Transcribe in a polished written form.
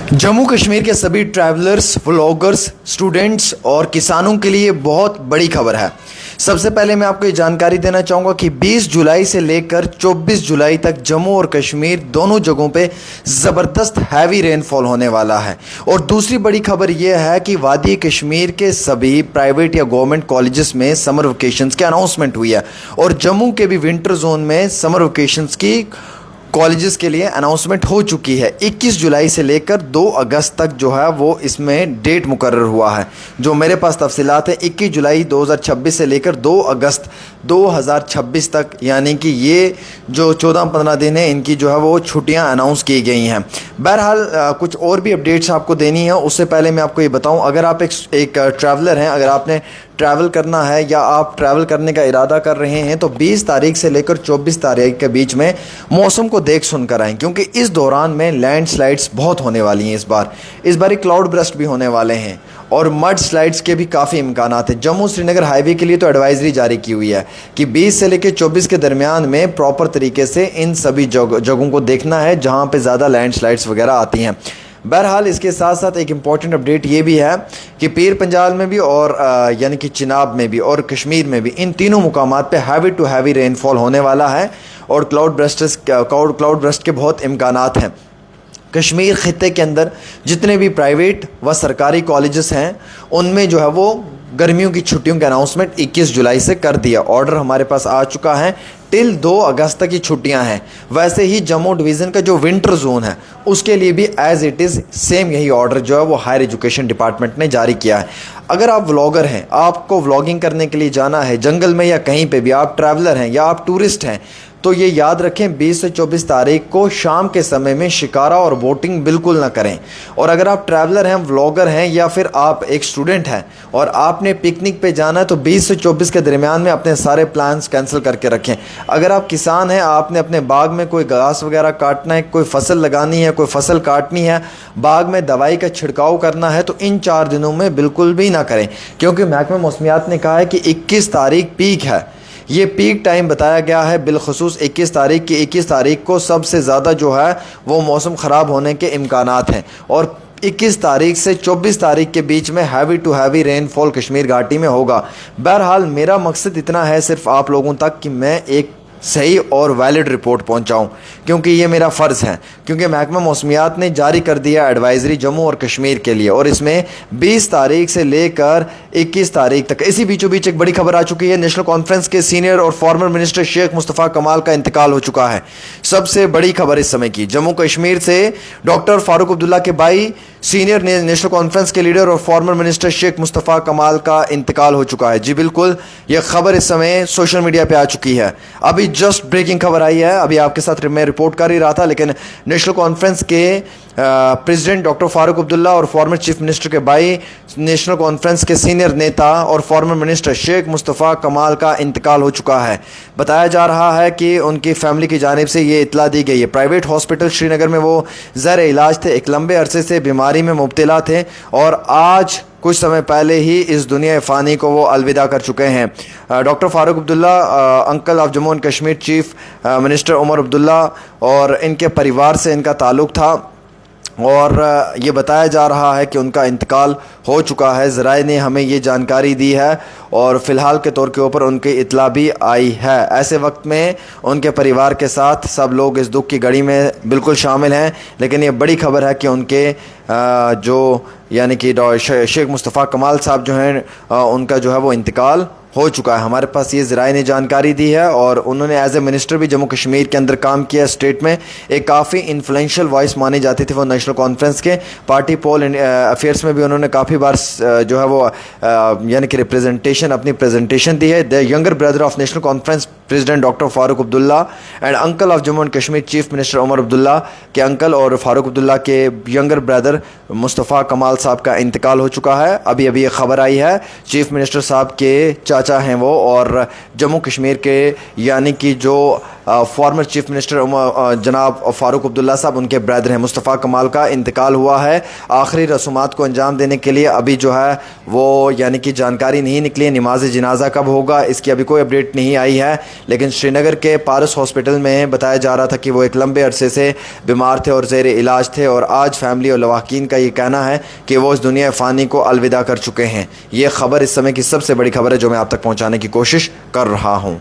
जम्मू कश्मीर के सभी travellers, vloggers, students और किसानों के लिए बहुत बड़ी खबर है। सबसे पहले मैं आपको ये जानकारी देना चाहूँगा कि 20 जुलाई से लेकर 24 जुलाई तक जम्मू और कश्मीर दोनों जगहों पे ज़बरदस्त हैवी रेनफॉल होने वाला है। और दूसरी बड़ी खबर यह है कि वादी कश्मीर के सभी प्राइवेट या गवर्नमेंट कॉलेजेस में समर वेकेशंस की अनाउंसमेंट हुई है और जम्मू के भी विंटर जोन में समर वेकेशंस की कॉलेजेस के लिए अनाउंसमेंट हो चुकी है। 21 जुलाई से लेकर 2 अगस्त तक जो है वो इसमें डेट मुकर्रर हुआ है। जो मेरे पास तफसीलात है 21 जुलाई 2026 से लेकर 2 अगस्त 2026 तक, यानी कि ये जो 14-15 दिन है इनकी जो है वो छुट्टियां अनाउंस की गई हैं। बहरहाल कुछ और भी अपडेट्स आपको देनी है, उससे पहले मैं आपको ये बताऊं, अगर आप एक ट्रैवलर हैं, अगर आपने ट्रैवल करना है या आप ट्रैवल करने का इरादा कर रहे हैं तो 20 तारीख से लेकर 24 तारीख के बीच में मौसम को देख सुन कर आएँ, क्योंकि इस दौरान में लैंडस्लाइड्स बहुत होने वाली हैं। इस बार क्लाउड ब्रस्ट भी होने वाले हैं और मड स्लाइड्स के भी काफ़ी इम्कानात हैं। जम्मू श्रीनगर हाईवे के लिए तो एडवाइजरी जारी की हुई है कि 20 से लेकर 24 के दरमियान में प्रॉपर तरीके से इन सभी जगहों को देखना है जहाँ पे ज़्यादा लैंडस्लाइड्स वगैरह आती हैं। बहरहाल इसके साथ साथ एक इम्पॉर्टेंट अपडेट ये भी है कि पीर पंजाल में भी और यानी कि चिनाब में भी और कश्मीर में भी, इन तीनों मुकामात पे हैवी टू हैवी रेनफॉल होने वाला है और क्लाउड ब्रस्ट के बहुत इम्कानात हैं। कश्मीर ख़ित्ते के अंदर जितने भी प्राइवेट व सरकारी कॉलेजेस हैं उनमें जो है वो गर्मियों की छुट्टियों के अनाउंसमेंट 21 जुलाई से कर दिया। ऑर्डर हमारे पास आ चुका है, टिल 2 अगस्त तक की छुट्टियां हैं। वैसे ही जम्मू डिवीज़न का जो विंटर जोन है उसके लिए भी एज इट इज़ सेम यही ऑर्डर जो है वो हायर एजुकेशन डिपार्टमेंट ने जारी किया है। अगर आप व्लॉगर हैं, आपको व्लॉगिंग करने के लिए जाना है जंगल में या कहीं पे भी, आप ट्रैवलर हैं या आप टूरिस्ट हैं, तो ये याद रखें 20 से 24 तारीख को शाम के समय में शिकारा और बोटिंग बिल्कुल ना करें। और अगर आप ट्रैवलर हैं, व्लॉगर हैं या फिर आप एक स्टूडेंट हैं और आपने पिकनिक पे जाना है तो 20 से 24 के दरमियान में अपने सारे प्लान्स कैंसिल करके रखें। अगर आप किसान हैं, आपने अपने बाग में कोई घास वगैरह काटना है, कोई फसल लगानी है, कोई फसल काटनी है, बाग में दवाई का छिड़काव करना है, तो इन 4 दिनों में बिल्कुल भी ना करें, क्योंकि महकमा मौसमियात ने कहा है कि 21 तारीख पीक है। ये पीक टाइम बताया गया है बिलखुसूस 21 तारीख की। 21 तारीख को सबसे ज़्यादा जो है वो मौसम ख़राब होने के इम्कानात हैं और 21 तारीख से 24 तारीख के बीच में heavy to heavy rainfall Kashmir घाटी में होगा। बहरहाल मेरा मकसद इतना है सिर्फ आप लोगों तक कि मैं एक सही और वैलिड रिपोर्ट पहुंचाऊं, क्योंकि ये मेरा फ़र्ज़ है, क्योंकि महकमा मौसमियात ने जारी कर दिया एडवाइज़री जम्मू और कश्मीर के लिए और इसमें 20 तारीख से लेकर 21 तारीख तक। इसी बीचों बीच एक बड़ी खबर आ चुकी है, नेशनल कॉन्फ्रेंस के सीनियर और फॉर्मर मिनिस्टर शेख मुस्तफ़ा कमाल का इंतकाल हो चुका है। सबसे बड़ी खबर इस समय की, जम्मू कश्मीर से डॉक्टर फारूक अब्दुल्ला के भाई सीनियर नेशनल कॉन्फ्रेंस के लीडर और फॉर्मर मिनिस्टर शेख मुस्तफ़ा कमाल का इंतकाल हो चुका है। जी बिल्कुल, यह खबर इस समय सोशल मीडिया पे आ चुकी है। अभी जस्ट ब्रेकिंग खबर आई है, अभी आपके साथ मैं रिपोर्ट कर ही रहा था, लेकिन नेशनल कॉन्फ्रेंस के प्रेसिडेंट डॉक्टर फारूक अब्दुल्ला और फॉर्मर चीफ मिनिस्टर के भाई, नेशनल कॉन्फ्रेंस के सीनियर नेता और फॉर्मर मिनिस्टर शेख मुस्तफ़ा कमाल का इंतकाल हो चुका है। बताया जा रहा है कि उनकी फैमिली की जानिब से ये इतला दी गई है। प्राइवेट हॉस्पिटल श्रीनगर में वो ज़र इलाज थे, एक लंबे अरसे से बीमारी में मुब्तला थे और आज कुछ समय पहले ही इस दुनिया फ़ानी को वो अलविदा कर चुके हैं। Doctor Farooq Abdullah, uncle of Jammu and Kashmir chief minister Omar Abdullah, और इनके परिवार से इनका ताल्लुक़ था और ये बताया जा रहा है कि उनका इंतकाल हो चुका है। ज़राए ने हमें ये जानकारी दी है और फ़िलहाल के तौर के ऊपर उनकी इतला भी आई है। ऐसे वक्त में उनके परिवार के साथ सब लोग इस दुख की घड़ी में बिल्कुल शामिल हैं, लेकिन ये बड़ी खबर है कि उनके जो यानी कि शेख मुस्तफ़ा कमाल साहब जो हैं उनका जो है वो इंतकाल हो चुका है। हमारे पास ये ज़राए ने जानकारी दी है और उन्होंने एज ए मिनिस्टर भी जम्मू कश्मीर के अंदर काम किया। स्टेट में एक काफ़ी इन्फ्लुएंशियल वॉइस मानी जाती थी वो नेशनल कॉन्फ्रेंस के। पार्टी पोल अफेयर्स में भी उन्होंने काफ़ी बार जो है वो यानी कि रिप्रेजेंटेशन, अपनी प्रेजेंटेशन दी है। The younger brother of National Conference president doctor Farooq Abdullah and uncle of Jammu and Kashmir chief minister Omar Abdullah के अंकल और फारूक अब्दुल्ला के यंगर ब्रदर मुस्तफ़ा कमाल साहब का इंतकाल हो चुका है। अभी अभी ये खबर आई है, चीफ मिनिस्टर साहब के चाचा हैं वो और जम्मू कश्मीर के यानी कि जो फॉर्मर चीफ मिनिस्टर जनाब फ़ारूक अब्दुल्ला साहब, उनके ब्रदर हैं मुस्तफ़ा कमाल का इंतकाल हुआ है। आखिरी रसूमात को अंजाम देने के लिए अभी जो है वो यानी कि जानकारी नहीं निकली है, नमाज जनाजा कब होगा इसकी अभी कोई अपडेट नहीं आई है। लेकिन श्रीनगर के पारस हॉस्पिटल में बताया जा रहा था कि वो एक लंबे अरसे से बीमार थे और ज़ेर इलाज थे, और आज फैमिली और लवाकिन का ये कहना है कि वो इस दुनिया फ़ानी को अलविदा कर चुके हैं। ये खबर इस समय की सबसे बड़ी खबर है जो मैं आप तक पहुँचाने की कोशिश कर रहा हूँ।